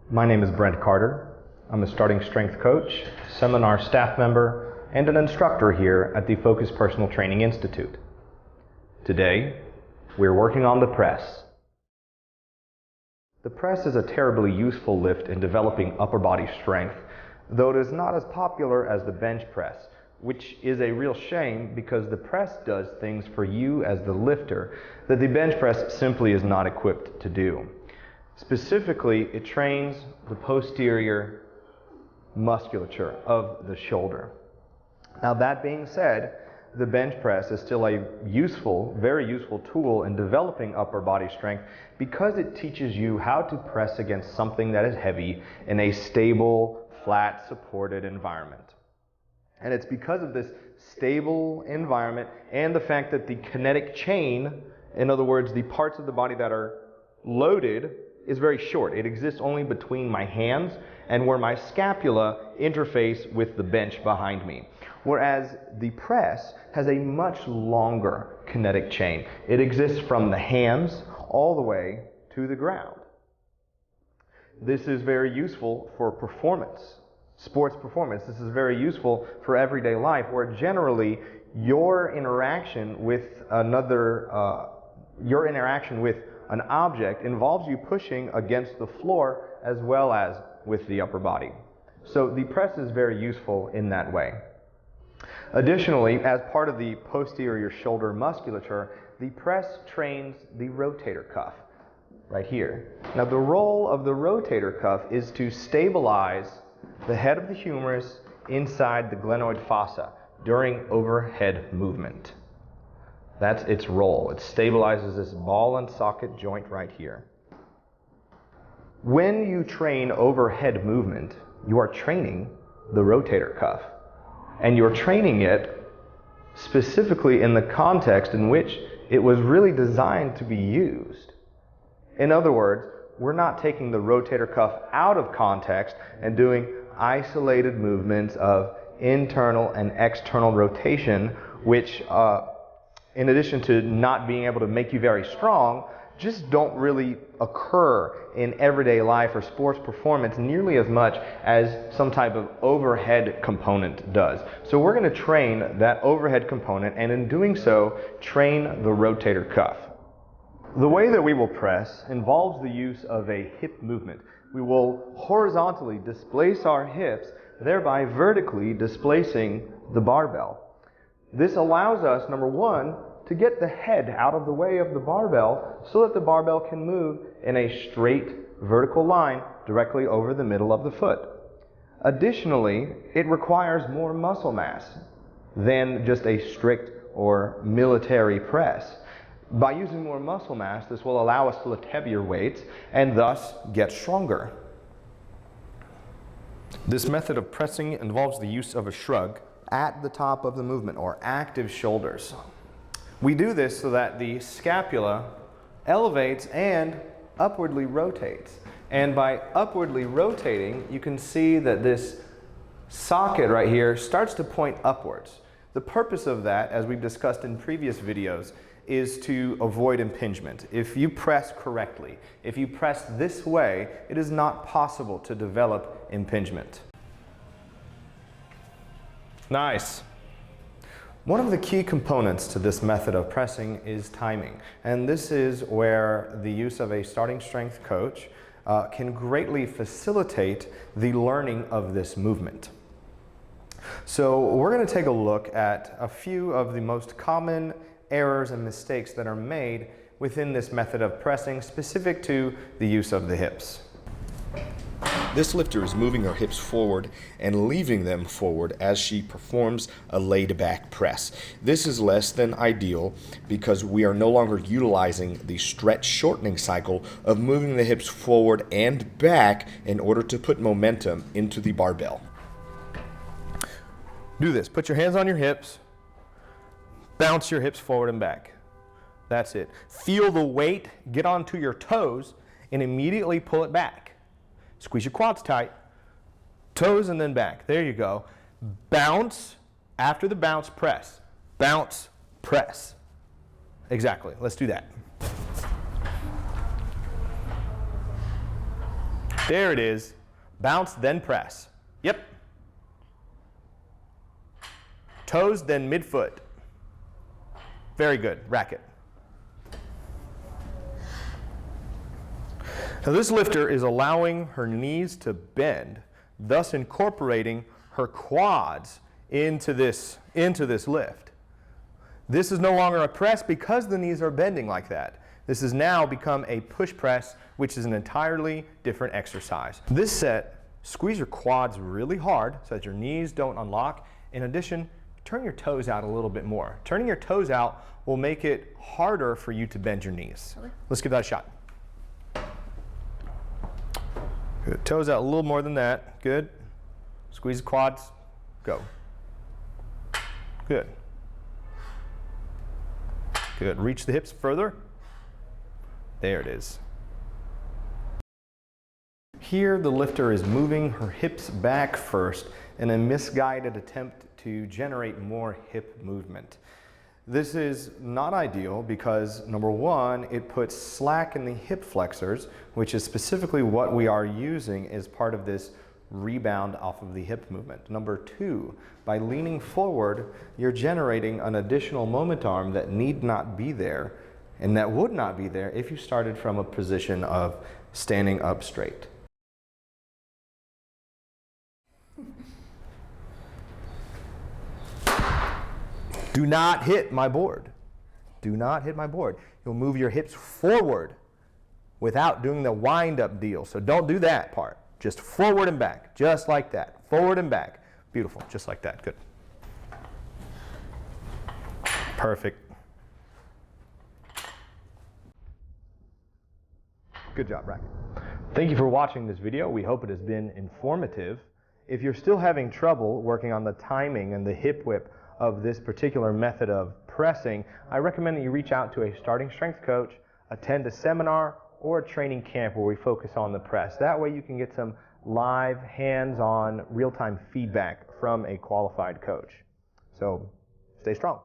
My name is Brent Carter. I'm a starting strength coach, seminar staff member, and an instructor here at the Focus Personal Training Institute. Today, we're working on the press. The press is a terribly useful lift in developing upper body strength, though it is not as popular as the bench press, which is a real shame because the press does things for you as the lifter that the bench press simply is not equipped to do. Specifically, it trains the posterior musculature of the shoulder. Now, that being said, the bench press is still a useful, very useful tool in developing upper body strength because it teaches you how to press against something that is heavy in a stable, flat, supported environment. And it's because of this stable environment and the fact that the kinetic chain, in other words, the parts of the body that are loaded, is very short. It exists only between my hands and where my scapula interface with the bench behind me. Whereas the press has a much longer kinetic chain. It exists from the hands all the way to the ground. This is very useful for performance, sports performance. This is very useful for everyday life, where generally your interaction with an object involves you pushing against the floor as well as with the upper body. So the press is very useful in that way. Additionally, as part of the posterior shoulder musculature, the press trains the rotator cuff right here. Now, the role of the rotator cuff is to stabilize the head of the humerus inside the glenoid fossa during overhead movement. That's its role. It stabilizes this ball and socket joint right here. When you train overhead movement, you are training the rotator cuff. And you're training it specifically in the context in which it was really designed to be used. In other words, we're not taking the rotator cuff out of context and doing isolated movements of internal and external rotation, which in addition to not being able to make you very strong, just don't really occur in everyday life or sports performance nearly as much as some type of overhead component does. So we're going to train that overhead component, and in doing so, train the rotator cuff. The way that we will press involves the use of a hip movement. We will horizontally displace our hips, thereby vertically displacing the barbell. This allows us, number one, to get the head out of the way of the barbell so that the barbell can move in a straight vertical line directly over the middle of the foot. Additionally, it requires more muscle mass than just a strict or military press. By using more muscle mass, this will allow us to lift heavier weights and thus get stronger. This method of pressing involves the use of a shrug at the top of the movement, or active shoulders. We do this so that the scapula elevates and upwardly rotates. And by upwardly rotating, you can see that this socket right here starts to point upwards. The purpose of that, as we've discussed in previous videos, is to avoid impingement. If you press correctly, if you press this way, it is not possible to develop impingement. Nice. One of the key components to this method of pressing is timing, and this is where the use of a starting strength coach can greatly facilitate the learning of this movement. So we're going to take a look at a few of the most common errors and mistakes that are made within this method of pressing specific to the use of the hips. This lifter is moving her hips forward and leaving them forward as she performs a laid back press. This is less than ideal because we are no longer utilizing the stretch shortening cycle of moving the hips forward and back in order to put momentum into the barbell. Do this. Put your hands on your hips. Bounce your hips forward and back. That's it. Feel the weight get onto your toes and immediately pull it back. Squeeze your quads tight, toes and then back. There you go. Bounce, after the bounce, press. Bounce, press. Exactly. Let's do that. There it is. Bounce, then press. Yep. Toes, then midfoot. Very good. Racket. Now this lifter is allowing her knees to bend, thus incorporating her quads into this lift. This is no longer a press because the knees are bending like that. This has now become a push press, which is an entirely different exercise. This set, squeeze your quads really hard so that your knees don't unlock. In addition, turn your toes out a little bit more. Turning your toes out will make it harder for you to bend your knees. Okay. Let's give that a shot. Good. Toes out a little more than that. Good. Squeeze the quads. Go. Good. Good. Reach the hips further. There it is. Here the lifter is moving her hips back first in a misguided attempt to generate more hip movement. This is not ideal because, number one, it puts slack in the hip flexors, which is specifically what we are using as part of this rebound off of the hip movement. Number two, by leaning forward, you're generating an additional moment arm that need not be there, and that would not be there if you started from a position of standing up straight. Do not hit my board. Do not hit my board. You'll move your hips forward without doing the wind-up deal. So don't do that part. Just forward and back, just like that. Forward and back. Beautiful, just like that. Good. Perfect. Good job, Racket. Thank you for watching this video. We hope it has been informative. If you're still having trouble working on the timing and the hip whip of this particular method of pressing, I recommend that you reach out to a starting strength coach, attend a seminar or a training camp where we focus on the press. That way you can get some live, hands-on, real-time feedback from a qualified coach. So stay strong.